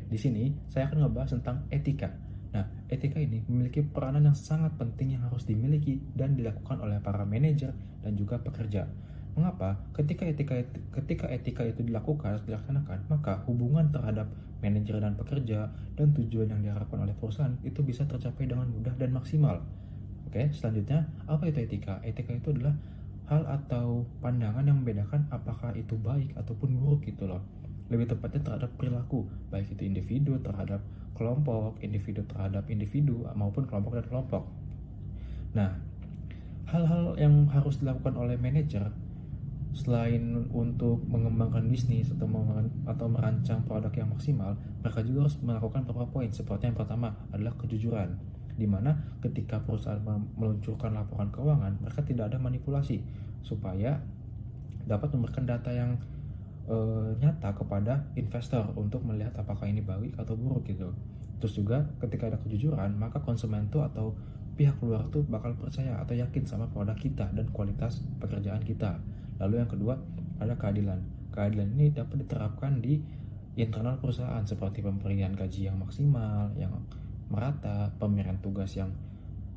Di sini saya akan ngebahas tentang etika. Nah, etika ini memiliki peranan yang sangat penting yang harus dimiliki dan dilakukan oleh para manajer dan juga pekerja. Mengapa? Ketika etika itu dilaksanakan, maka hubungan terhadap manajer dan pekerja dan tujuan yang diharapkan oleh perusahaan itu bisa tercapai dengan mudah dan maksimal. Oke, selanjutnya apa itu etika? Etika itu adalah hal atau pandangan yang membedakan apakah itu baik ataupun buruk gitu loh. Lebih tepatnya terhadap perilaku, baik itu individu terhadap kelompok, individu terhadap individu maupun kelompok dan kelompok. Nah, hal-hal yang harus dilakukan oleh manajer selain untuk mengembangkan bisnis atau merancang produk yang maksimal, mereka juga harus melakukan beberapa poin. Seperti yang pertama adalah kejujuran, di mana ketika perusahaan meluncurkan laporan keuangan, mereka tidak ada manipulasi supaya dapat memberikan data yang nyata kepada investor untuk melihat apakah ini baik atau buruk gitu. Terus juga ketika ada kejujuran, maka konsumen tuh atau pihak luar tuh bakal percaya atau yakin sama produk kita dan kualitas pekerjaan kita. Lalu yang kedua ada keadilan. Keadilan ini dapat diterapkan di internal perusahaan seperti pemberian gaji yang maksimal, yang merata, pemberian tugas yang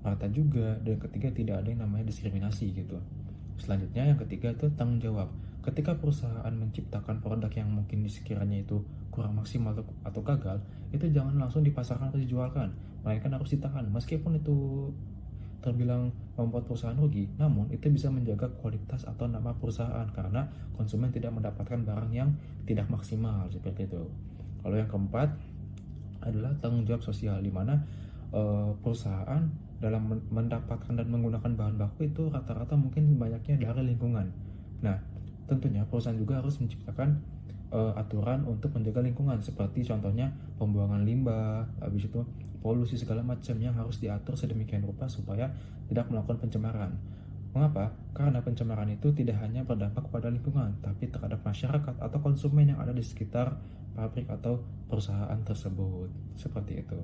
merata juga, dan ketiga tidak ada yang namanya diskriminasi gitu. Selanjutnya yang ketiga itu tanggung jawab. Ketika perusahaan menciptakan produk yang mungkin sekiranya itu kurang maksimal atau gagal, itu jangan langsung dipasarkan atau dijualkan, melainkan harus ditahan. Meskipun itu terbilang membuat perusahaan rugi, namun itu bisa menjaga kualitas atau nama perusahaan karena konsumen tidak mendapatkan barang yang tidak maksimal seperti itu. Lalu yang keempat adalah tanggung jawab sosial, di mana perusahaan dalam mendapatkan dan menggunakan bahan baku itu rata-rata mungkin banyaknya dari lingkungan. Nah, tentunya perusahaan juga harus menciptakan aturan untuk menjaga lingkungan, seperti contohnya pembuangan limbah, habis itu polusi segala macam yang harus diatur sedemikian rupa supaya tidak melakukan pencemaran. Mengapa? Karena pencemaran itu tidak hanya berdampak pada lingkungan, tapi terhadap masyarakat atau konsumen yang ada di sekitar pabrik atau perusahaan tersebut. Seperti itu.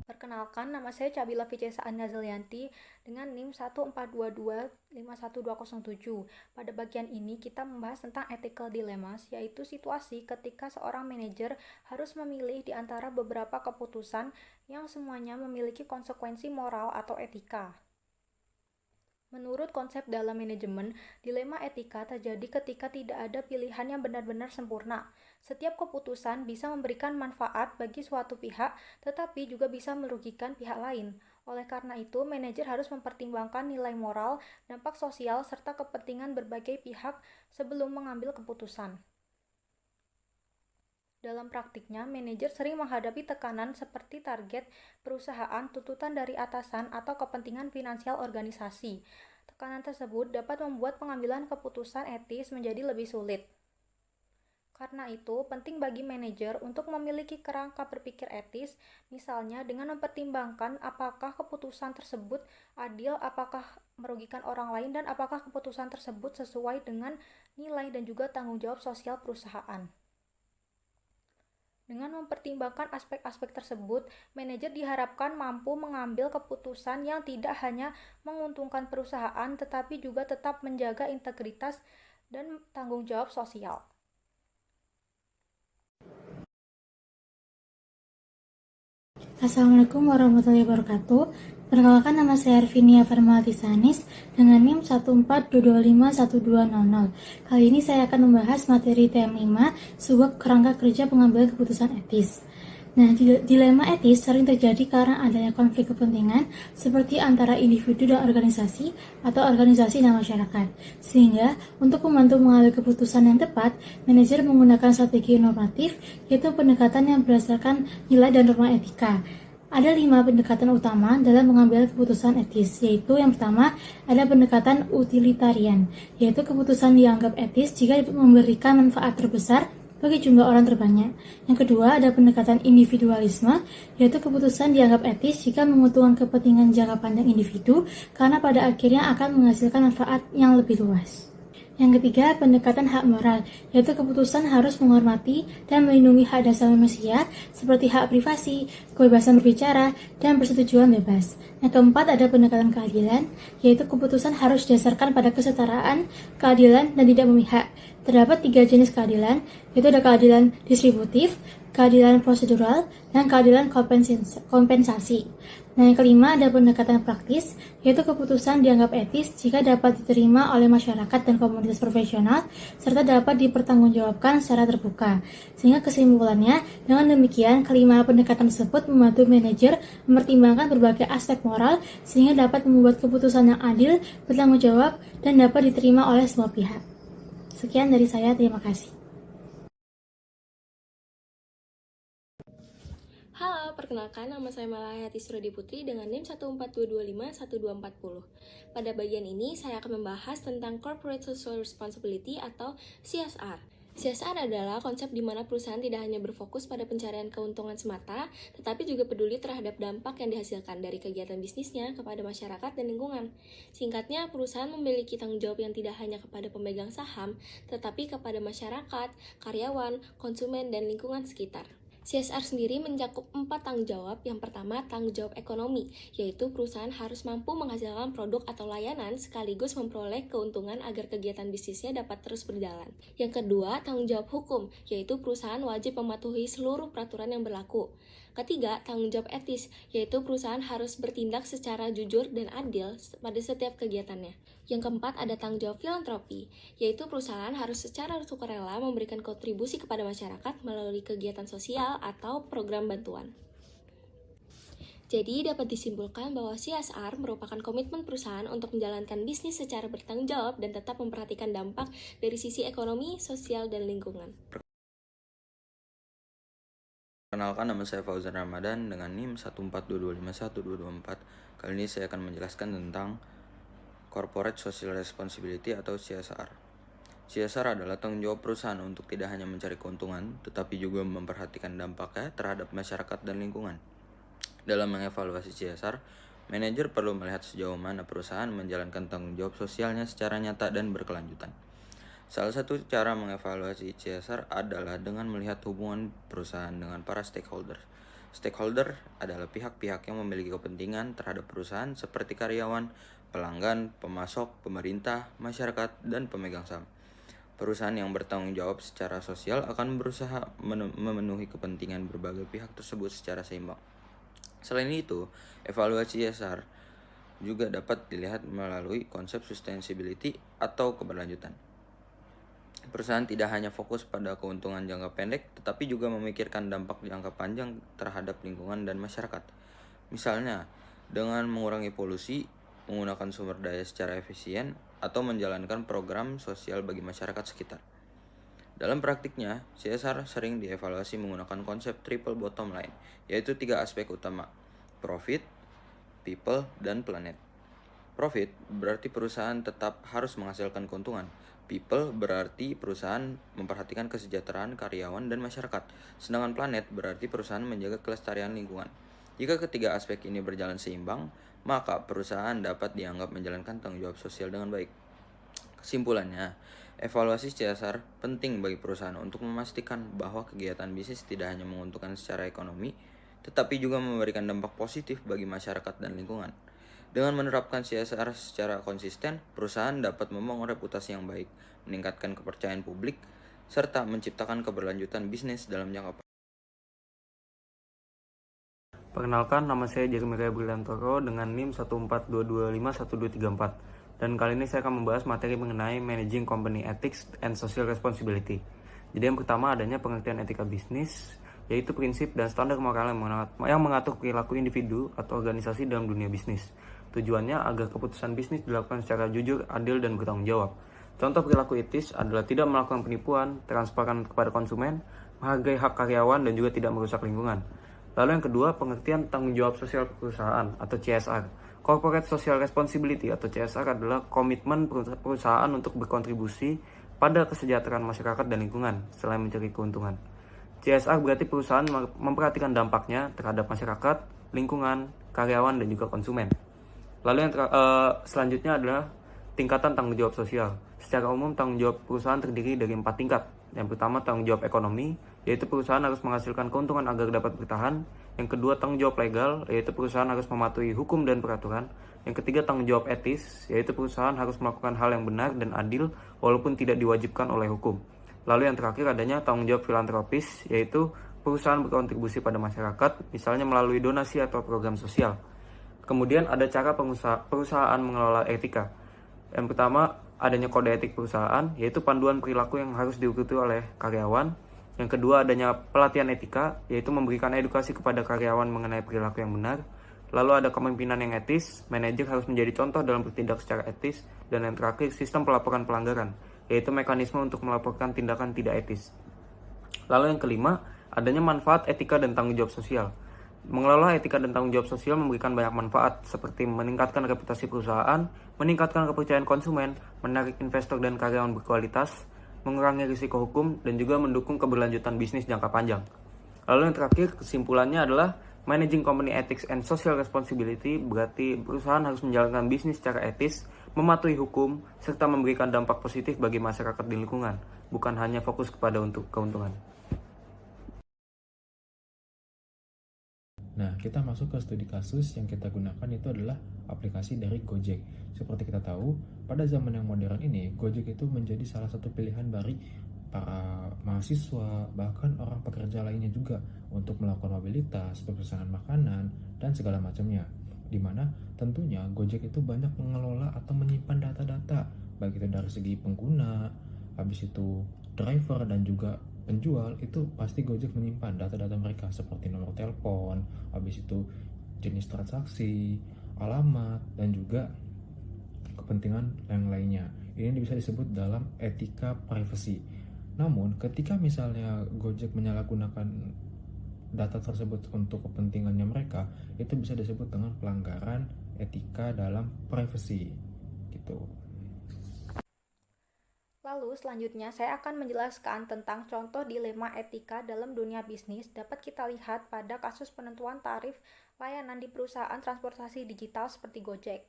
Perkenalkan, nama saya Cabila Vicesaan Nazlianti dengan NIM 142251207. Pada bagian ini kita membahas tentang ethical dilemmas, yaitu situasi ketika seorang manajer harus memilih di antara beberapa keputusan yang semuanya memiliki konsekuensi moral atau etika. Menurut konsep dalam manajemen, dilema etika terjadi ketika tidak ada pilihan yang benar-benar sempurna. Setiap keputusan bisa memberikan manfaat bagi suatu pihak, tetapi juga bisa merugikan pihak lain. Oleh karena itu, manajer harus mempertimbangkan nilai moral, dampak sosial, serta kepentingan berbagai pihak sebelum mengambil keputusan. Dalam praktiknya, manajer sering menghadapi tekanan seperti target perusahaan, tuntutan dari atasan, atau kepentingan finansial organisasi. Tekanan tersebut dapat membuat pengambilan keputusan etis menjadi lebih sulit. Karena itu, penting bagi manajer untuk memiliki kerangka berpikir etis, misalnya dengan mempertimbangkan apakah keputusan tersebut adil, apakah merugikan orang lain, dan apakah keputusan tersebut sesuai dengan nilai dan juga tanggung jawab sosial perusahaan. Dengan mempertimbangkan aspek-aspek tersebut, manajer diharapkan mampu mengambil keputusan yang tidak hanya menguntungkan perusahaan, tetapi juga tetap menjaga integritas dan tanggung jawab sosial. Assalamualaikum warahmatullahi wabarakatuh. Perkenalkan, nama saya Arvinia Farmaltisanis dengan NIM 142251200. Kali ini saya akan membahas materi TM5, sebuah kerangka kerja pengambilan keputusan etis. Nah, dilema etis sering terjadi karena adanya konflik kepentingan seperti antara individu dan organisasi atau organisasi dan masyarakat. Sehingga, untuk membantu mengambil keputusan yang tepat, manajer menggunakan strategi normatif, yaitu pendekatan yang berdasarkan nilai dan norma etika. Ada 5 pendekatan utama dalam mengambil keputusan etis, yaitu yang pertama ada pendekatan utilitarian, yaitu keputusan dianggap etis jika memberikan manfaat terbesar bagi jumlah orang terbanyak. Yang kedua ada pendekatan individualisme, yaitu keputusan dianggap etis jika menguntungkan kepentingan jangka panjang individu karena pada akhirnya akan menghasilkan manfaat yang lebih luas. Yang ketiga, pendekatan hak moral, yaitu keputusan harus menghormati dan melindungi hak dasar manusia seperti hak privasi, kebebasan berbicara, dan persetujuan bebas. Yang keempat, ada pendekatan keadilan, yaitu keputusan harus didasarkan pada kesetaraan, keadilan, dan tidak memihak. Terdapat 3 jenis keadilan, yaitu ada keadilan distributif, keadilan prosedural, dan keadilan kompensasi. Nah, yang kelima ada pendekatan praktis, yaitu keputusan dianggap etis jika dapat diterima oleh masyarakat dan komunitas profesional, serta dapat dipertanggungjawabkan secara terbuka. Sehingga kesimpulannya, dengan demikian, kelima pendekatan tersebut membantu manajer mempertimbangkan berbagai aspek moral, sehingga dapat membuat keputusan yang adil, bertanggung jawab, dan dapat diterima oleh semua pihak. Sekian dari saya, terima kasih. Halo, perkenalkan nama saya Malahayati Suradi Putri dengan NIM 142251240. Pada bagian ini, saya akan membahas tentang Corporate Social Responsibility atau CSR. CSR adalah konsep di mana perusahaan tidak hanya berfokus pada pencarian keuntungan semata, tetapi juga peduli terhadap dampak yang dihasilkan dari kegiatan bisnisnya kepada masyarakat dan lingkungan. Singkatnya, perusahaan memiliki tanggung jawab yang tidak hanya kepada pemegang saham, tetapi kepada masyarakat, karyawan, konsumen, dan lingkungan sekitar. CSR sendiri mencakup 4 tanggung jawab. Yang pertama, tanggung jawab ekonomi, yaitu perusahaan harus mampu menghasilkan produk atau layanan sekaligus memperoleh keuntungan agar kegiatan bisnisnya dapat terus berjalan. Yang kedua, tanggung jawab hukum, yaitu perusahaan wajib mematuhi seluruh peraturan yang berlaku. Ketiga, tanggung jawab etis, yaitu perusahaan harus bertindak secara jujur dan adil pada setiap kegiatannya. Yang keempat, ada tanggung jawab filantropi, yaitu perusahaan harus secara sukarela memberikan kontribusi kepada masyarakat melalui kegiatan sosial atau program bantuan. Jadi, dapat disimpulkan bahwa CSR merupakan komitmen perusahaan untuk menjalankan bisnis secara bertanggung jawab dan tetap memperhatikan dampak dari sisi ekonomi, sosial, dan lingkungan. Perkenalkan, nama saya Fauzan Ramadan dengan NIM 142251224. Kali ini saya akan menjelaskan tentang Corporate Social Responsibility atau CSR. CSR adalah tanggung jawab perusahaan untuk tidak hanya mencari keuntungan, tetapi juga memperhatikan dampaknya terhadap masyarakat dan lingkungan. Dalam mengevaluasi CSR, manajer perlu melihat sejauh mana perusahaan menjalankan tanggung jawab sosialnya secara nyata dan berkelanjutan. Salah satu cara mengevaluasi CSR adalah dengan melihat hubungan perusahaan dengan para stakeholder. Stakeholder adalah pihak-pihak yang memiliki kepentingan terhadap perusahaan seperti karyawan, pelanggan, pemasok, pemerintah, masyarakat, dan pemegang saham. Perusahaan yang bertanggung jawab secara sosial akan berusaha memenuhi kepentingan berbagai pihak tersebut secara seimbang. Selain itu, evaluasi CSR juga dapat dilihat melalui konsep sustainability atau keberlanjutan. Perusahaan tidak hanya fokus pada keuntungan jangka pendek, tetapi juga memikirkan dampak jangka panjang terhadap lingkungan dan masyarakat. Misalnya, dengan mengurangi polusi, menggunakan sumber daya secara efisien, atau menjalankan program sosial bagi masyarakat sekitar. Dalam praktiknya, CSR sering dievaluasi menggunakan konsep triple bottom line, yaitu 3 aspek utama: profit, people, dan planet. Profit berarti perusahaan tetap harus menghasilkan keuntungan. People berarti perusahaan memperhatikan kesejahteraan karyawan dan masyarakat. Sedangkan planet berarti perusahaan menjaga kelestarian lingkungan. Jika ketiga aspek ini berjalan seimbang, maka perusahaan dapat dianggap menjalankan tanggung jawab sosial dengan baik. Kesimpulannya, evaluasi CSR penting bagi perusahaan untuk memastikan bahwa kegiatan bisnis tidak hanya menguntungkan secara ekonomi, tetapi juga memberikan dampak positif bagi masyarakat dan lingkungan. Dengan menerapkan CSR secara konsisten, perusahaan dapat membangun reputasi yang baik, meningkatkan kepercayaan publik, serta menciptakan keberlanjutan bisnis dalam jangka panjang. Perkenalkan, nama saya Jeremy Rea Briliantoro dengan NIM 142251234. Dan kali ini saya akan membahas materi mengenai Managing Company Ethics and Social Responsibility. Jadi yang pertama adanya pengertian etika bisnis, yaitu prinsip dan standar moral yang mengatur perilaku individu atau organisasi dalam dunia bisnis. Tujuannya agar keputusan bisnis dilakukan secara jujur, adil, dan bertanggung jawab. Contoh perilaku etis adalah tidak melakukan penipuan, transparan kepada konsumen, menghargai hak karyawan, dan juga tidak merusak lingkungan. Lalu yang kedua, pengertian tanggung jawab sosial perusahaan atau CSR. Corporate Social Responsibility atau CSR adalah komitmen perusahaan untuk berkontribusi pada kesejahteraan masyarakat dan lingkungan selain mencari keuntungan. CSR berarti perusahaan memperhatikan dampaknya terhadap masyarakat, lingkungan, karyawan, dan juga konsumen. Lalu yang selanjutnya adalah tingkatan tanggung jawab sosial. Secara umum, tanggung jawab perusahaan terdiri dari 4 tingkat. Yang pertama, tanggung jawab ekonomi, yaitu perusahaan harus menghasilkan keuntungan agar dapat bertahan. Yang kedua, tanggung jawab legal, yaitu perusahaan harus mematuhi hukum dan peraturan. Yang ketiga, tanggung jawab etis, yaitu perusahaan harus melakukan hal yang benar dan adil walaupun tidak diwajibkan oleh hukum. Lalu yang terakhir adanya tanggung jawab filantropis, yaitu perusahaan berkontribusi pada masyarakat, misalnya melalui donasi atau program sosial. Kemudian ada cara perusahaan mengelola etika. Yang pertama, adanya kode etik perusahaan, yaitu panduan perilaku yang harus diikuti oleh karyawan. Yang kedua, adanya pelatihan etika, yaitu memberikan edukasi kepada karyawan mengenai perilaku yang benar. Lalu ada kepemimpinan yang etis, manajer harus menjadi contoh dalam bertindak secara etis. Dan yang terakhir, sistem pelaporan pelanggaran, yaitu mekanisme untuk melaporkan tindakan tidak etis. Lalu yang kelima, adanya manfaat etika dan tanggung jawab sosial. Mengelola etika dan tanggung jawab sosial memberikan banyak manfaat, seperti meningkatkan reputasi perusahaan, meningkatkan kepercayaan konsumen, menarik investor dan karyawan berkualitas, mengurangi risiko hukum, dan juga mendukung keberlanjutan bisnis jangka panjang. Lalu yang terakhir, kesimpulannya adalah managing company ethics and social responsibility berarti perusahaan harus menjalankan bisnis secara etis, mematuhi hukum, serta memberikan dampak positif bagi masyarakat di lingkungan, bukan hanya fokus kepada keuntungan. Nah, kita masuk ke studi kasus yang kita gunakan itu adalah aplikasi dari Gojek. Seperti kita tahu, pada zaman yang modern ini, Gojek itu menjadi salah satu pilihan bagi para mahasiswa, bahkan orang pekerja lainnya juga untuk melakukan mobilitas, pemesanan makanan, dan segala macamnya. Dimana tentunya Gojek itu banyak mengelola atau menyimpan data-data, baik itu dari segi pengguna, habis itu driver, dan juga penjual. Itu pasti Gojek menyimpan data-data mereka seperti nomor telepon, habis itu jenis transaksi, alamat, dan juga kepentingan yang lainnya. Ini bisa disebut dalam etika privacy. Namun ketika misalnya Gojek menyalahgunakan data tersebut untuk kepentingannya mereka, itu bisa disebut dengan pelanggaran etika dalam privacy gitu. Lalu selanjutnya saya akan menjelaskan tentang contoh dilema etika dalam dunia bisnis dapat kita lihat pada kasus penentuan tarif layanan di perusahaan transportasi digital seperti Gojek.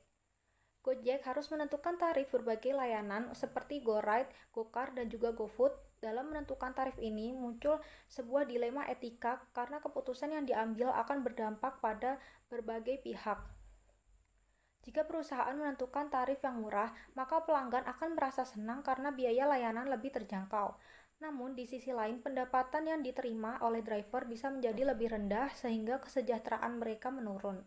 Gojek harus menentukan tarif berbagai layanan seperti GoRide, GoCar, dan juga GoFood. Dalam menentukan tarif ini muncul sebuah dilema etika karena keputusan yang diambil akan berdampak pada berbagai pihak. Jika perusahaan menentukan tarif yang murah, maka pelanggan akan merasa senang karena biaya layanan lebih terjangkau. Namun, di sisi lain, pendapatan yang diterima oleh driver bisa menjadi lebih rendah sehingga kesejahteraan mereka menurun.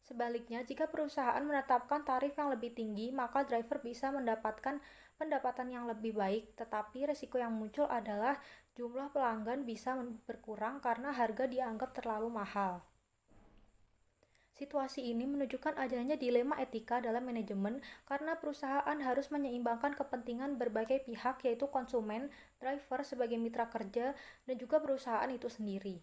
Sebaliknya, jika perusahaan menetapkan tarif yang lebih tinggi, maka driver bisa mendapatkan pendapatan yang lebih baik, tetapi risiko yang muncul adalah jumlah pelanggan bisa berkurang karena harga dianggap terlalu mahal. Situasi ini menunjukkan adanya dilema etika dalam manajemen karena perusahaan harus menyeimbangkan kepentingan berbagai pihak yaitu konsumen, driver sebagai mitra kerja, dan juga perusahaan itu sendiri.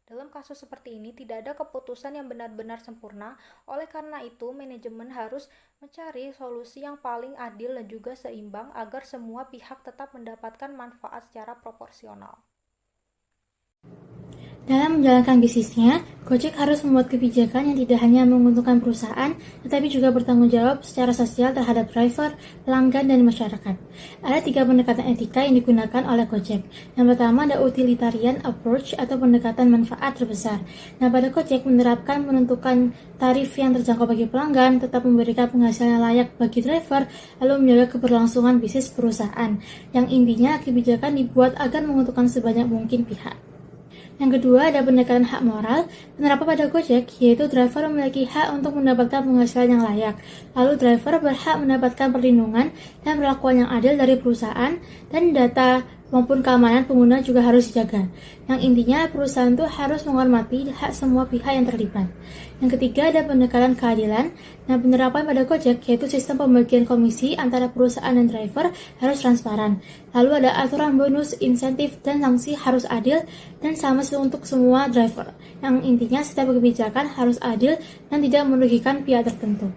Dalam kasus seperti ini tidak ada keputusan yang benar-benar sempurna, oleh karena itu manajemen harus mencari solusi yang paling adil dan juga seimbang agar semua pihak tetap mendapatkan manfaat secara proporsional. Dalam menjalankan bisnisnya, Gojek harus membuat kebijakan yang tidak hanya menguntungkan perusahaan, tetapi juga bertanggung jawab secara sosial terhadap driver, pelanggan, dan masyarakat. Ada 3 pendekatan etika yang digunakan oleh Gojek. Yang pertama ada utilitarian approach atau pendekatan manfaat terbesar. Nah, pada Gojek menerapkan menentukan tarif yang terjangkau bagi pelanggan, tetap memberikan penghasilan yang layak bagi driver, lalu menjaga keberlangsungan bisnis perusahaan. Yang intinya kebijakan dibuat agar menguntungkan sebanyak mungkin pihak. Yang kedua ada pendekatan hak moral, penerapan pada Gojek, yaitu driver memiliki hak untuk mendapatkan penghasilan yang layak. Lalu driver berhak mendapatkan perlindungan dan perlakuan yang adil dari perusahaan, dan data maupun keamanan pengguna juga harus dijaga. Yang intinya perusahaan itu harus menghormati hak semua pihak yang terlibat. Yang ketiga ada pendekatan keadilan. Nah, penerapan pada Gojek yaitu sistem pembagian komisi antara perusahaan dan driver harus transparan. Lalu ada aturan bonus, insentif, dan sanksi harus adil dan sama untuk semua driver. Yang intinya setiap kebijakan harus adil dan tidak merugikan pihak tertentu.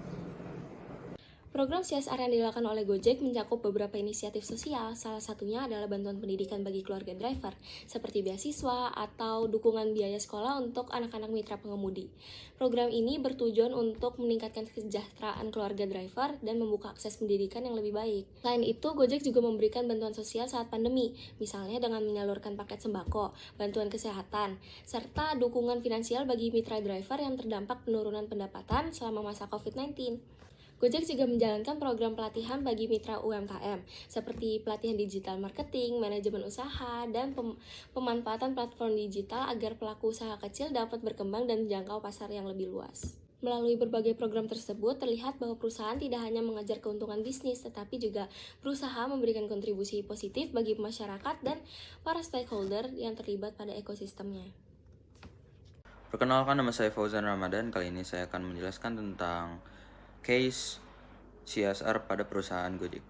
Program CSR yang dilakukan oleh Gojek mencakup beberapa inisiatif sosial, salah satunya adalah bantuan pendidikan bagi keluarga driver, seperti beasiswa atau dukungan biaya sekolah untuk anak-anak mitra pengemudi. Program ini bertujuan untuk meningkatkan kesejahteraan keluarga driver dan membuka akses pendidikan yang lebih baik. Selain itu, Gojek juga memberikan bantuan sosial saat pandemi, misalnya dengan menyalurkan paket sembako, bantuan kesehatan, serta dukungan finansial bagi mitra driver yang terdampak penurunan pendapatan selama masa COVID-19. Gojek juga menjalankan program pelatihan bagi mitra UMKM, seperti pelatihan digital marketing, manajemen usaha, dan pemanfaatan platform digital agar pelaku usaha kecil dapat berkembang dan menjangkau pasar yang lebih luas. Melalui berbagai program tersebut, terlihat bahwa perusahaan tidak hanya mengejar keuntungan bisnis, tetapi juga berusaha memberikan kontribusi positif bagi masyarakat dan para stakeholder yang terlibat pada ekosistemnya. Perkenalkan, nama saya Fauzan Ramadan. Kali ini saya akan menjelaskan tentang case CSR pada perusahaan Gojek.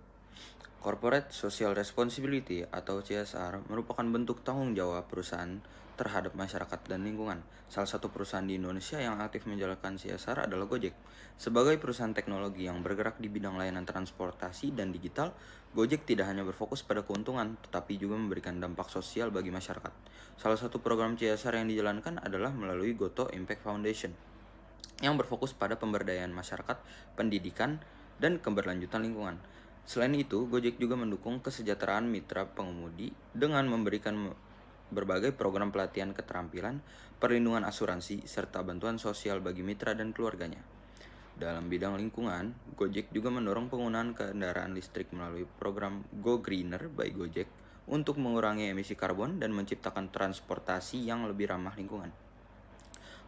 Corporate Social Responsibility atau CSR merupakan bentuk tanggung jawab perusahaan terhadap masyarakat dan lingkungan. Salah satu perusahaan di Indonesia yang aktif menjalankan CSR adalah Gojek. Sebagai perusahaan teknologi yang bergerak di bidang layanan transportasi dan digital, Gojek tidak hanya berfokus pada keuntungan, tetapi juga memberikan dampak sosial bagi masyarakat. Salah satu program CSR yang dijalankan adalah melalui Gotoh Impact Foundation, yang berfokus pada pemberdayaan masyarakat, pendidikan, dan keberlanjutan lingkungan. Selain itu, Gojek juga mendukung kesejahteraan mitra pengemudi dengan memberikan berbagai program pelatihan keterampilan, perlindungan asuransi, serta bantuan sosial bagi mitra dan keluarganya. Dalam bidang lingkungan, Gojek juga mendorong penggunaan kendaraan listrik melalui program Go Greener by Gojek untuk mengurangi emisi karbon dan menciptakan transportasi yang lebih ramah lingkungan.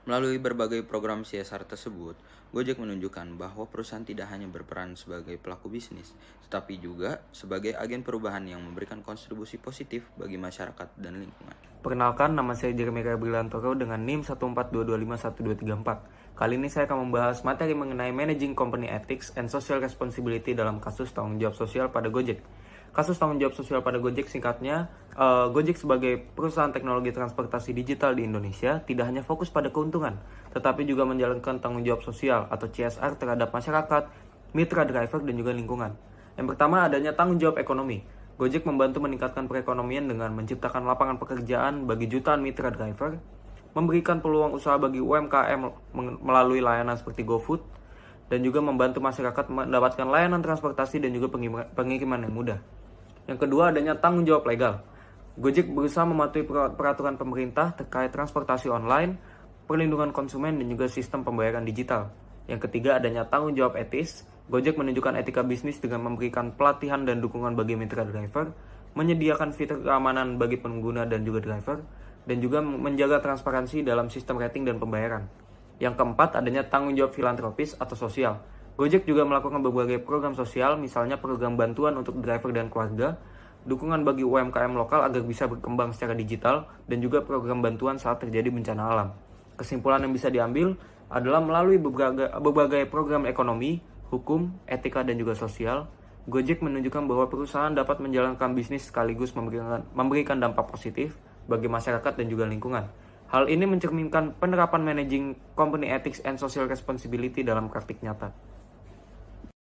Melalui berbagai program CSR tersebut, Gojek menunjukkan bahwa perusahaan tidak hanya berperan sebagai pelaku bisnis, tetapi juga sebagai agen perubahan yang memberikan kontribusi positif bagi masyarakat dan lingkungan. Perkenalkan, nama saya Jeremy Brilantoro dengan NIM 142512234. Kali ini saya akan membahas materi mengenai Managing Company Ethics and Social Responsibility dalam kasus tanggung jawab sosial pada Gojek. Kasus tanggung jawab sosial pada Gojek singkatnya, Gojek sebagai perusahaan teknologi transportasi digital di Indonesia tidak hanya fokus pada keuntungan, tetapi juga menjalankan tanggung jawab sosial atau CSR terhadap masyarakat, mitra driver, dan juga lingkungan. Yang pertama, adanya tanggung jawab ekonomi. Gojek membantu meningkatkan perekonomian dengan menciptakan lapangan pekerjaan bagi jutaan mitra driver, memberikan peluang usaha bagi UMKM melalui layanan seperti GoFood, dan juga membantu masyarakat mendapatkan layanan transportasi dan juga pengiriman yang mudah. Yang kedua, adanya tanggung jawab legal. Gojek berusaha mematuhi peraturan pemerintah terkait transportasi online, perlindungan konsumen, dan juga sistem pembayaran digital. Yang ketiga, adanya tanggung jawab etis. Gojek menunjukkan etika bisnis dengan memberikan pelatihan dan dukungan bagi mitra driver, menyediakan fitur keamanan bagi pengguna dan juga driver, dan juga menjaga transparansi dalam sistem rating dan pembayaran. Yang keempat, adanya tanggung jawab filantropis atau sosial. Gojek juga melakukan berbagai program sosial, misalnya program bantuan untuk driver dan keluarga, dukungan bagi UMKM lokal agar bisa berkembang secara digital, dan juga program bantuan saat terjadi bencana alam. Kesimpulan yang bisa diambil adalah melalui berbagai program ekonomi, hukum, etika, dan juga sosial, Gojek menunjukkan bahwa perusahaan dapat menjalankan bisnis sekaligus memberikan dampak positif bagi masyarakat dan juga lingkungan. Hal ini mencerminkan penerapan Managing Company Ethics and Social Responsibility dalam praktik nyata.